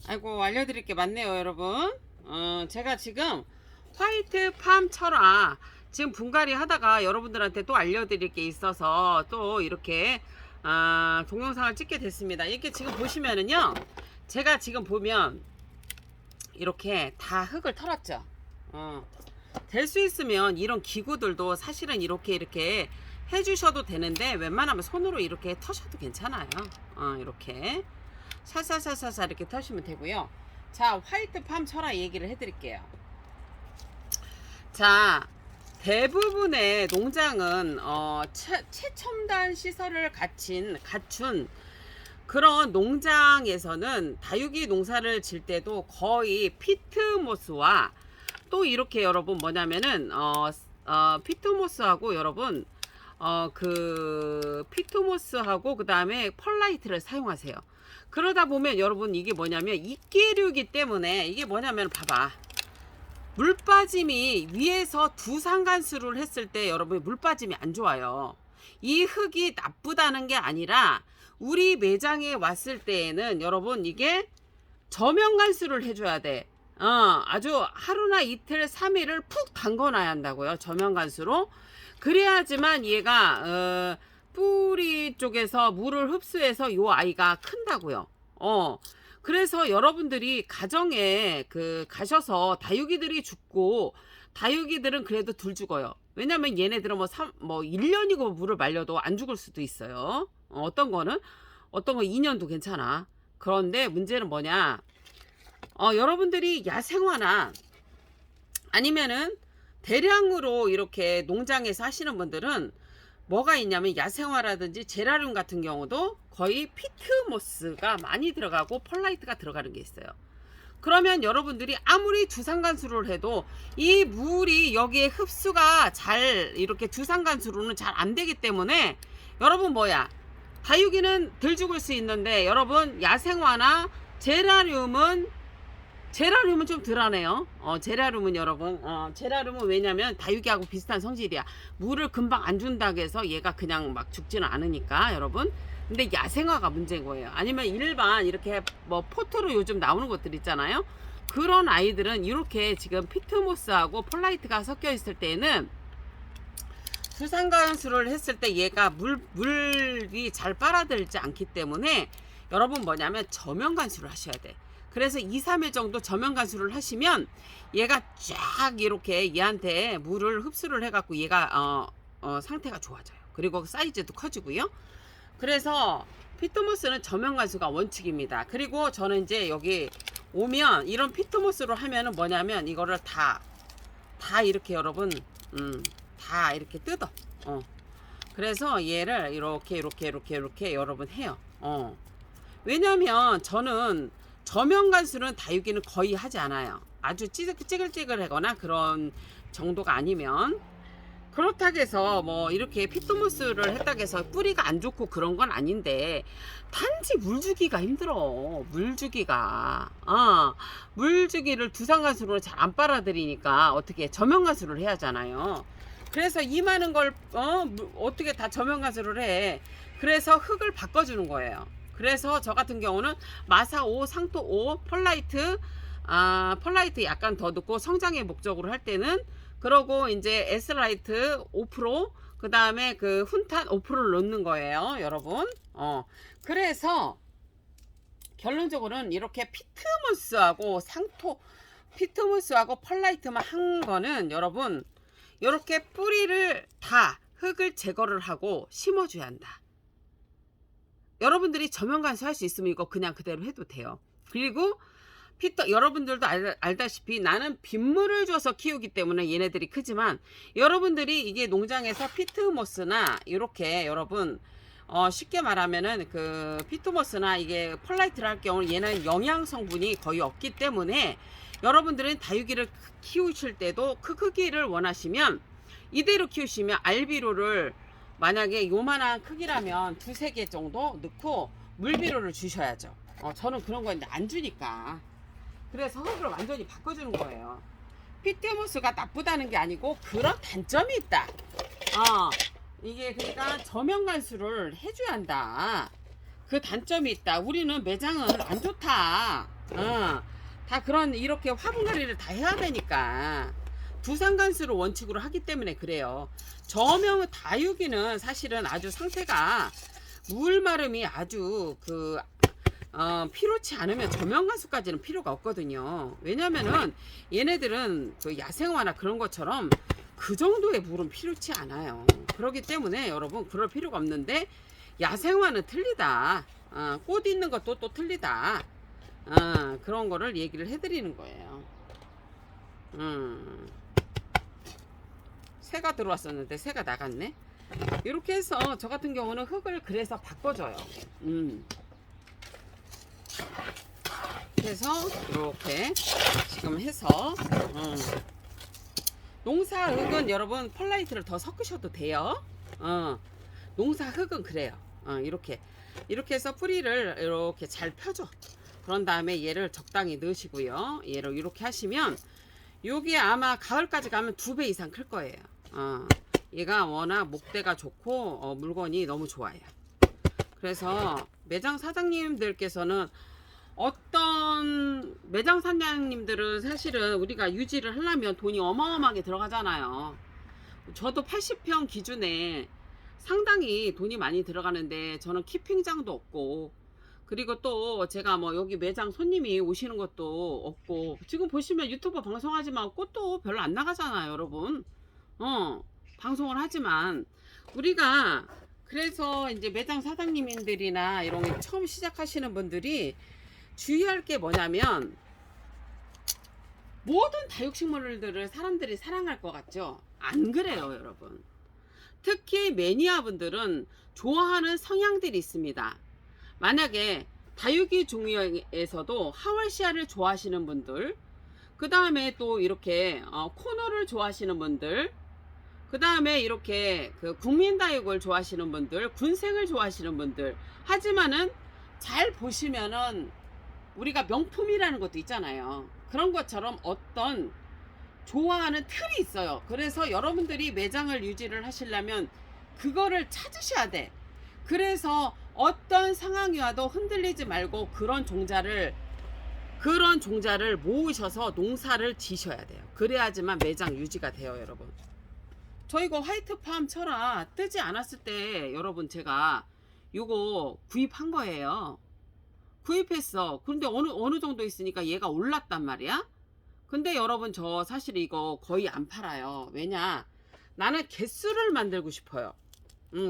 아이고, 알려드릴 게 많네요, 여러분. 제가 지금 화이트 팜 철화 지금 분갈이 하다가 여러분들한테 또 알려드릴 게 있어서 또 이렇게 동영상을 찍게 됐습니다. 이렇게 지금 보시면은요, 제가 지금 보면 이렇게 다 흙을 털었죠. 될 수 있으면 이런 기구들도 사실은 이렇게 해주셔도 되는데, 웬만하면 손으로 이렇게 터셔도 괜찮아요. 이렇게 살살살살살 이렇게 터시면 되고요. 자, 화이트 팜 철화 얘기를 해드릴게요. 자, 대부분의 농장은 최첨단 시설을 갖춘 그런 농장에서는 다육이 농사를 질 때도 거의 피트모스와 또 이렇게 여러분 뭐냐면은 피트모스하고 여러분 피트모스하고 그 다음에 펄라이트를 사용하세요. 그러다 보면 여러분 이게 뭐냐면 이끼류이기 때문에 이게 뭐냐면 봐봐, 물 빠짐이 위에서 두 상간수를 했을 때 여러분 물 빠짐이 안 좋아요. 이 흙이 나쁘다는 게 아니라 우리 매장에 왔을 때에는 여러분 이게 저면간수를 해줘야 돼. 아주 하루나 이틀 3일을 푹 담궈놔야 한다고요, 저면간수로. 그래야지만 얘가 뿌리 쪽에서 물을 흡수해서 요 아이가 큰다고요. 그래서 여러분들이 가정에 가셔서 다육이들이 죽고, 다육이들은 그래도 덜 죽어요. 왜냐면 얘네들은 뭐 1년이고 물을 말려도 안 죽을 수도 있어요. 어떤 건 2년도 괜찮아. 그런데 문제는 뭐냐, 여러분들이 야생화나 아니면은 대량으로 이렇게 농장에서 하시는 분들은 뭐가 있냐면 야생화라든지 제라늄 같은 경우도 거의 피트모스가 많이 들어가고 펄라이트가 들어가는 게 있어요. 그러면 여러분들이 아무리 주상관수를 해도 이 물이 여기에 흡수가 잘 이렇게 주상관수로는 잘 안 되기 때문에 여러분 다육이는 덜 죽을 수 있는데 여러분 야생화나 제라늄은 좀 덜하네요. 제라늄은 여러분, 제라늄은 왜냐면 다육이하고 비슷한 성질이야. 물을 금방 안 준다고 해서 얘가 그냥 막 죽지는 않으니까 여러분. 근데 야생화가 문제인 거예요. 아니면 일반 이렇게 포트로 요즘 나오는 것들 있잖아요. 그런 아이들은 이렇게 지금 피트모스하고 폴라이트가 섞여 있을 때는 수상관수를 했을 때 얘가 물이 잘 빨아들지 않기 때문에 여러분 뭐냐면 저면관수를 하셔야 돼. 그래서 2, 3일 정도 저면관수를 하시면 얘가 쫙 이렇게 얘한테 물을 흡수를 해갖고 얘가 상태가 좋아져요. 그리고 사이즈도 커지고요. 그래서 피트모스는 저면관수가 원칙입니다. 그리고 저는 이제 여기 오면 이런 피트모스로 하면은 뭐냐면 이거를 다 이렇게 여러분 다 이렇게 뜯어. 그래서 얘를 이렇게 여러분 해요. 왜냐면 저는 저면관수는 다육이는 거의 하지 않아요. 아주 찌글찌글하거나 그런 정도가 아니면. 그렇다고 해서 이렇게 피트모스를 했다고 해서 뿌리가 안 좋고 그런 건 아닌데, 단지 물주기가 힘들어. 물주기를 두상관수로 잘 안 빨아들이니까 어떻게 저면관수를 해야 하잖아요. 그래서 이 많은 걸 어떻게 다 저면관수를 해. 그래서 흙을 바꿔주는 거예요. 그래서 저 같은 경우는 마사 5, 상토 5, 펄라이트 약간 더 넣고 성장의 목적으로 할 때는, 그러고 이제 S라이트 5%, 그 다음에 훈탄 5%를 넣는 거예요, 여러분. 그래서 결론적으로는 이렇게 피트모스하고 펄라이트만 한 거는 여러분, 이렇게 뿌리를 다 흙을 제거를 하고 심어줘야 한다. 여러분들이 저면관수 할 수 있으면 이거 그냥 그대로 해도 돼요. 그리고 여러분들도 알다시피 나는 빗물을 줘서 키우기 때문에 얘네들이 크지만, 여러분들이 이게 농장에서 피트모스나 이렇게 여러분 쉽게 말하면은 피트모스나 이게 펄라이트를 할 경우 얘는 영양 성분이 거의 없기 때문에 여러분들은 다육이를 키우실 때도 그 크기를 원하시면 이대로 키우시면 알비로를 만약에 요만한 크기라면 2, 3개 정도 넣고 물비료를 주셔야죠. 저는 그런 거 이제 안 주니까. 그래서 흙을 완전히 바꿔주는 거예요. 피트모스가 나쁘다는 게 아니고 그런 단점이 있다. 이게 그러니까 저면관수를 해줘야 한다. 그 단점이 있다. 우리는 매장은 안 좋다. 다 그런 이렇게 화분갈이를 다 해야 되니까 두상간수를 원칙으로 하기 때문에 그래요. 저명 다육이는 사실은 아주 상태가 물 마름이 아주 필요치 않으면 저명간수까지는 필요가 없거든요. 왜냐면은 얘네들은 그 야생화나 그런 것처럼 그 정도의 물은 필요치 않아요. 그렇기 때문에 여러분 그럴 필요가 없는데 야생화는 틀리다. 꽃 있는 것도 또 틀리다. 그런 거를 얘기를 해드리는 거예요. 새가 들어왔었는데 새가 나갔네. 이렇게 해서 저 같은 경우는 흙을 그래서 바꿔줘요. 그래서 이렇게 지금 해서 농사 흙은 여러분 펄라이트를 더 섞으셔도 돼요. 농사 흙은 그래요. 이렇게 해서 뿌리를 이렇게 잘 펴줘. 그런 다음에 얘를 적당히 넣으시고요. 얘를 이렇게 하시면 요게 아마 가을까지 가면 2배 이상 클 거예요. 얘가 워낙 목대가 좋고 물건이 너무 좋아요. 그래서 매장 사장님들께서는 어떤 매장 사장님들은 사실은 우리가 유지를 하려면 돈이 어마어마하게 들어가잖아요. 저도 80평 기준에 상당히 돈이 많이 들어가는데 저는 키핑장도 없고 그리고 또 제가 뭐 여기 매장 손님이 오시는 것도 없고 지금 보시면 유튜브 방송하지만 꽃도 별로 안 나가잖아요 여러분. 방송을 하지만 우리가 그래서 이제 매장 사장님들이나 이런 게 처음 시작하시는 분들이 주의할 게 뭐냐면 모든 다육식물들을 사람들이 사랑할 것 같죠? 안 그래요 여러분. 특히 매니아 분들은 좋아하는 성향들이 있습니다. 만약에 다육이 종류에서도 하월시아를 좋아하시는 분들, 그 다음에 또 이렇게 코너를 좋아하시는 분들, 그 다음에 이렇게 그 국민다육을 좋아하시는 분들, 군색을 좋아하시는 분들, 하지만은 잘 보시면은 우리가 명품이라는 것도 있잖아요. 그런 것처럼 어떤 좋아하는 틀이 있어요. 그래서 여러분들이 매장을 유지를 하시려면 그거를 찾으셔야 돼. 그래서 어떤 상황이 와도 흔들리지 말고 그런 종자를 모으셔서 농사를 지셔야 돼요. 그래야지만 매장 유지가 돼요 여러분. 저 이거 화이트팜 철화 뜨지 않았을 때 여러분 제가 요거 구입한 거예요. 구입했어. 근데 어느 정도 있으니까 얘가 올랐단 말이야. 근데 여러분 저 사실 이거 거의 안 팔아요. 왜냐 나는 개수를 만들고 싶어요.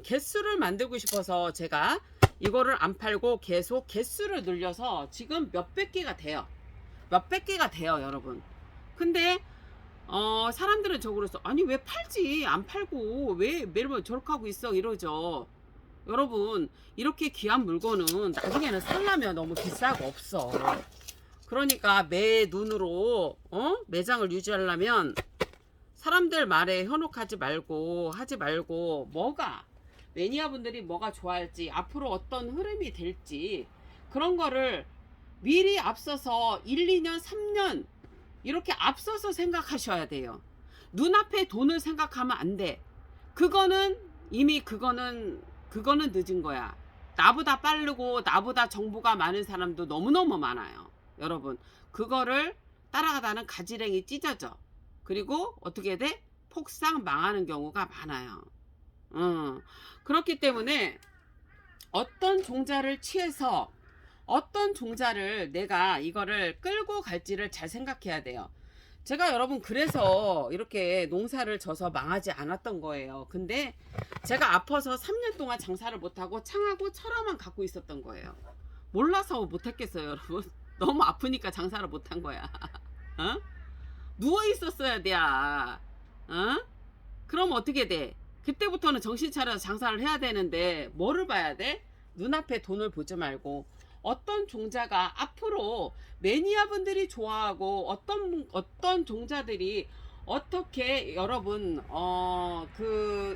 개수를 만들고 싶어서 제가 이거를 안 팔고 계속 개수를 늘려서 지금 몇백 개가 돼요. 몇백 개가 돼요 여러분. 근데 사람들은 저그래서 아니 왜 팔지 안 팔고 왜 매번 저렇게 하고 있어 이러죠. 여러분 이렇게 귀한 물건은 나중에는 살려면 너무 비싸고 없어. 그러니까 매 눈으로 매장을 유지하려면 사람들 말에 현혹하지 말고 하지 말고 뭐가 매니아 분들이 뭐가 좋아할지 앞으로 어떤 흐름이 될지 그런 거를 미리 앞서서 1, 2년, 3년 이렇게 앞서서 생각하셔야 돼요. 눈앞에 돈을 생각하면 안 돼. 그거는 이미 그거는 늦은 거야. 나보다 빠르고 나보다 정보가 많은 사람도 너무너무 많아요. 여러분 그거를 따라가다는 가지랭이 찢어져. 그리고 어떻게 돼? 폭삭 망하는 경우가 많아요. 그렇기 때문에 어떤 종자를 취해서 어떤 종자를 내가 이거를 끌고 갈지를 잘 생각해야 돼요. 제가 여러분 그래서 이렇게 농사를 져서 망하지 않았던 거예요. 근데 제가 아파서 3년 동안 장사를 못하고 창하고 철화만 갖고 있었던 거예요. 몰라서 못했겠어요 여러분. 너무 아프니까 장사를 못한 거야. 누워 있었어야 돼. 그럼 어떻게 돼? 그때부터는 정신 차려서 장사를 해야 되는데 뭐를 봐야 돼? 눈앞에 돈을 보지 말고 어떤 종자가 앞으로 매니아 분들이 좋아하고 어떤 종자들이 어떻게 여러분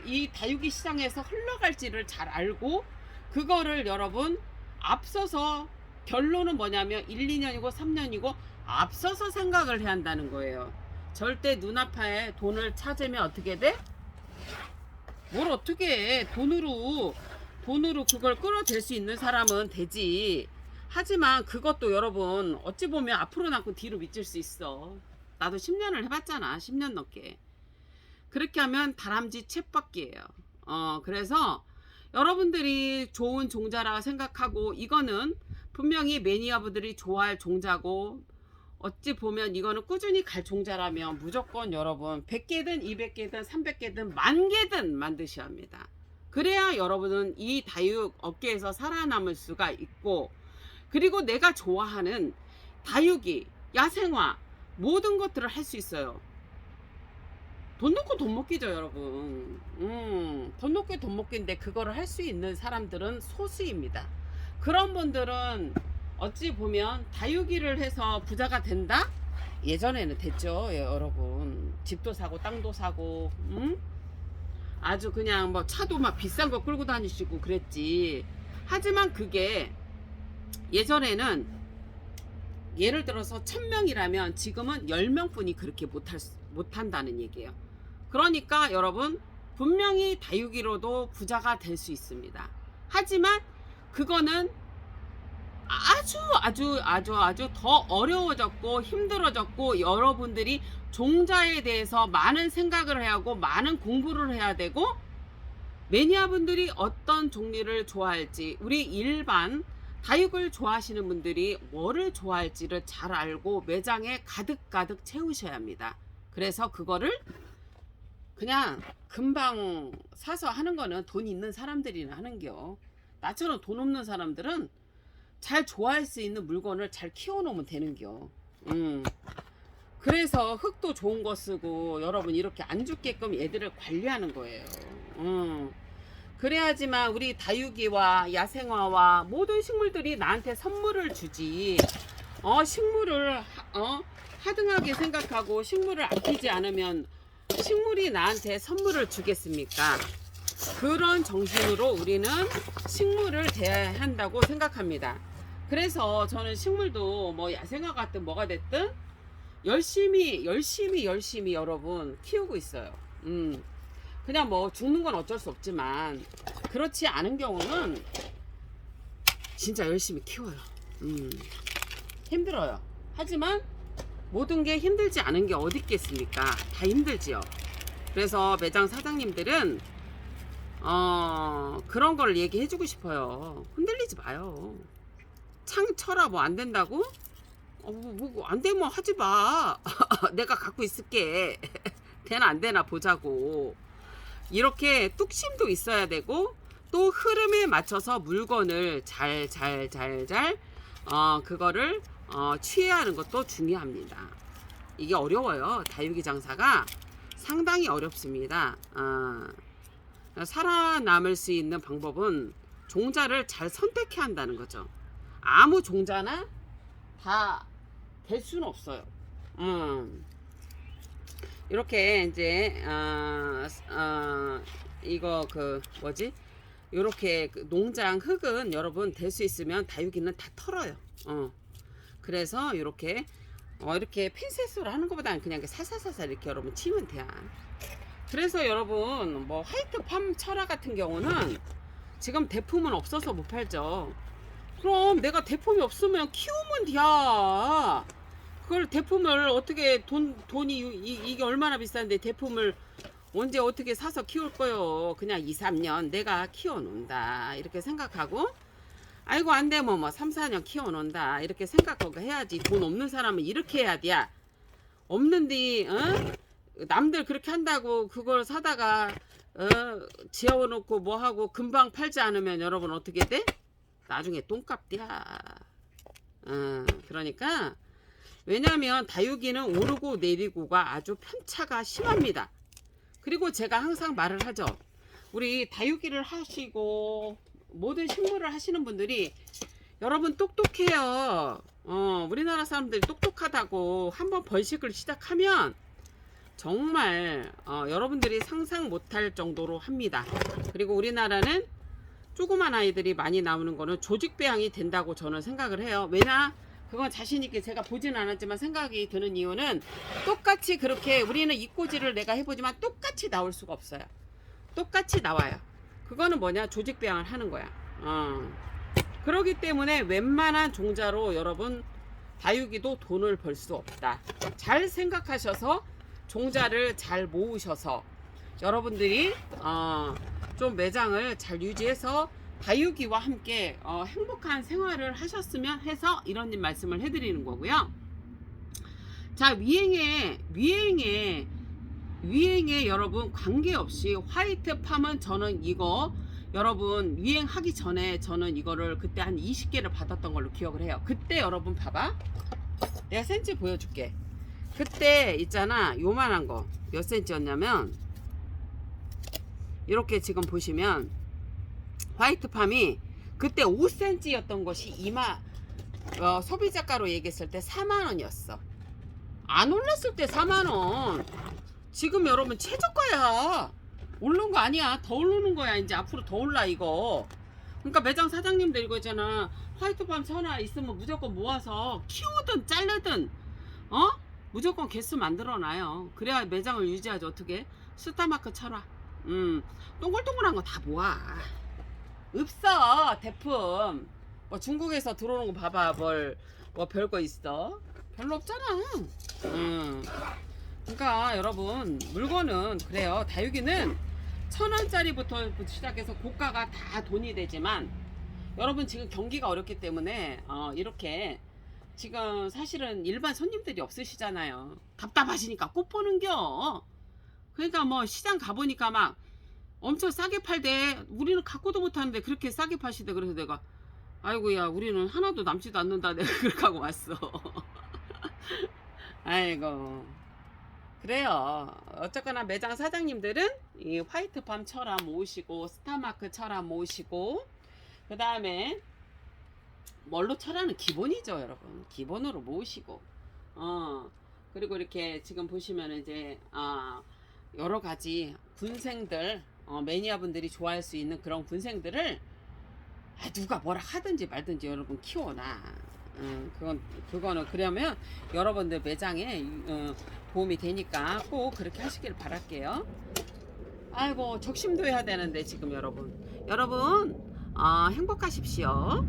이 다육이 시장에서 흘러갈지를 잘 알고 그거를 여러분 앞서서 결론은 뭐냐면 1, 2년이고 3년이고 앞서서 생각을 해야 한다는 거예요. 절대 눈앞에 돈을 찾으면 어떻게 돼? 뭘 어떻게 해? 돈으로 돈으로 그걸 끌어댈 수 있는 사람은 되지. 하지만 그것도 여러분 어찌 보면 앞으로 남고 뒤로 미칠 수 있어. 나도 10년을 해봤잖아. 10년 넘게. 그렇게 하면 다람쥐 쳇바퀴예요. 그래서 여러분들이 좋은 종자라 생각하고 이거는 분명히 매니아분들이 좋아할 종자고 어찌 보면 이거는 꾸준히 갈 종자라면 무조건 여러분 100개든 200개든 300개든 10,000개든 만드셔야 합니다. 그래야 여러분은 이 다육 업계에서 살아남을 수가 있고 그리고 내가 좋아하는 다육이, 야생화 모든 것들을 할 수 있어요. 돈 놓고 돈 먹기죠 여러분. 돈 놓고 돈 먹기인데 그거를 할 수 있는 사람들은 소수입니다. 그런 분들은 어찌 보면 다육이를 해서 부자가 된다? 예전에는 됐죠 여러분. 집도 사고 땅도 사고 아주 그냥 뭐 차도 막 비싼 거 끌고 다니시고 그랬지. 하지만 그게 예전에는 예를 들어서 1000명이라면 지금은 10명뿐이 그렇게 못한다는 얘기예요. 그러니까 여러분 분명히 다육이로도 부자가 될 수 있습니다. 하지만 그거는 아주 더 어려워졌고 힘들어졌고 여러분들이 종자에 대해서 많은 생각을 해야 하고 많은 공부를 해야 되고 매니아분들이 어떤 종류를 좋아할지 우리 일반 다육을 좋아하시는 분들이 뭐를 좋아할지를 잘 알고 매장에 가득가득 채우셔야 합니다. 그래서 그거를 그냥 금방 사서 하는 거는 돈 있는 사람들이나 하는겨. 나처럼 돈 없는 사람들은 잘 좋아할 수 있는 물건을 잘 키워놓으면 되는겨. 그래서 흙도 좋은 거 쓰고 여러분 이렇게 안 죽게끔 얘들을 관리하는 거예요. 그래야지만 우리 다육이와 야생화와 모든 식물들이 나한테 선물을 주지. 식물을 하등하게 생각하고 식물을 아끼지 않으면 식물이 나한테 선물을 주겠습니까? 그런 정신으로 우리는 식물을 대해야 한다고 생각합니다. 그래서 저는 식물도 뭐 야생화 같든 뭐가 됐든 열심히 여러분 키우고 있어요. 그냥 뭐 죽는 건 어쩔 수 없지만 그렇지 않은 경우는 진짜 열심히 키워요. 힘들어요. 하지만 모든 게 힘들지 않은 게 어디 있겠습니까? 다 힘들지요. 그래서 매장 사장님들은 그런 걸 얘기해 주고 싶어요. 흔들리지 마요. 창 쳐라 뭐 안 된다고? 뭐 안 되면 하지 마. 내가 갖고 있을게. 되나 안 되나 보자고. 이렇게 뚝심도 있어야 되고 또 흐름에 맞춰서 물건을 잘 그거를 취해야 하는 것도 중요합니다. 이게 어려워요. 다육이 장사가 상당히 어렵습니다. 살아남을 수 있는 방법은 종자를 잘 선택해야 한다는 거죠. 아무 종자나 다 될 수는 없어요. 이렇게 이제 이거 그 뭐지? 이렇게 그 농장 흙은 여러분 될 수 있으면 다육이는 다 털어요. 그래서 이렇게 이렇게 핀셋으로 하는 것보다는 그냥 살살살살 이렇게 여러분 치면 돼요. 그래서 여러분 뭐 화이트 팜 철화 같은 경우는 지금 대품은 없어서 못 팔죠. 그럼 내가 대품이 없으면 키우면 돼야. 그걸 대품을 어떻게 돈이 이게 얼마나 비싼데 대품을 언제 어떻게 사서 키울 거요. 그냥 2, 3년 내가 키워놓는다 이렇게 생각하고 아이고 안 되면 뭐 3, 4년 키워놓는다 이렇게 생각하고 해야지. 돈 없는 사람은 이렇게 해야 돼. 없는데 남들 그렇게 한다고 그걸 사다가 지어놓고 뭐하고 금방 팔지 않으면 여러분 어떻게 돼? 나중에 똥값 돼야. 그러니까 왜냐하면 다육이는 오르고 내리고가 아주 편차가 심합니다. 그리고 제가 항상 말을 하죠. 우리 다육이를 하시고 모든 식물을 하시는 분들이 여러분 똑똑해요. 우리나라 사람들이 똑똑하다고 한번 번식을 시작하면 정말 여러분들이 상상 못할 정도로 합니다. 그리고 우리나라는 조그만 아이들이 많이 나오는 거는 조직 배양이 된다고 저는 생각을 해요. 왜냐? 그건 자신있게 제가 보진 않았지만 생각이 드는 이유는 똑같이 그렇게 우리는 이꼬지를 내가 해보지만 똑같이 나올 수가 없어요. 똑같이 나와요. 그거는 뭐냐, 조직 배양을 하는 거야. 그러기 때문에 웬만한 종자로 여러분 다육이도 돈을 벌 수 없다. 잘 생각하셔서 종자를 잘 모으셔서 여러분들이 좀 매장을 잘 유지해서 다육이와 함께 행복한 생활을 하셨으면 해서 이런 말씀을 해드리는 거고요. 자, 위행에 여러분 관계없이 화이트팜은 저는 이거 여러분 유행하기 전에 저는 이거를 그때 한 20개를 받았던 걸로 기억을 해요. 그때 여러분 봐봐, 내가 센치 보여줄게. 그때 있잖아, 요만한 거 몇 센치였냐면 이렇게 지금 보시면 화이트팜이 그때 5cm였던 것이 소비자가로 얘기했을 때 4만원이었어. 안 올랐을 때 4만원. 지금 여러분 최저가야. 오르는 거 아니야. 더 오르는 거야. 이제 앞으로 더 올라 이거. 그러니까 매장 사장님들 이거 있잖아, 화이트팜 천하 있으면 무조건 모아서 키우든 자르든 무조건 개수 만들어 놔요. 그래야 매장을 유지하지. 어떻게 스타마크 철화 동글동글한 거 다 모아. 없어 대품. 뭐 중국에서 들어오는 거 봐봐. 뭐 별거 있어? 별로 없잖아. 그러니까 여러분 물건은 그래요. 다육이는 1,000원짜리부터 시작해서 고가가 다 돈이 되지만 여러분 지금 경기가 어렵기 때문에 이렇게 지금 사실은 일반 손님들이 없으시잖아요. 답답하시니까 꽃 보는겨. 그러니까 뭐 시장 가보니까 막 엄청 싸게 팔대. 우리는 갖고도 못하는데 그렇게 싸게 파시대. 그래서 내가 아이고야, 우리는 하나도 남지도 않는다. 내가 그렇게 하고 왔어. 아이고, 그래요. 어쨌거나 매장 사장님들은 이 화이트팜 철화 모으시고 스타마크 철화 모으시고, 그 다음에 멀로 철화는 기본이죠 여러분. 기본으로 모으시고 그리고 이렇게 지금 보시면 이제 여러 가지 군생들, 매니아분들이 좋아할 수 있는 그런 군생들을 누가 뭐라 하든지 말든지 여러분 키워놔. 그거는 그러면 여러분들 매장에 도움이 되니까 꼭 그렇게 하시길 바랄게요. 아이고, 적심도 해야 되는데 지금 여러분 행복하십시오.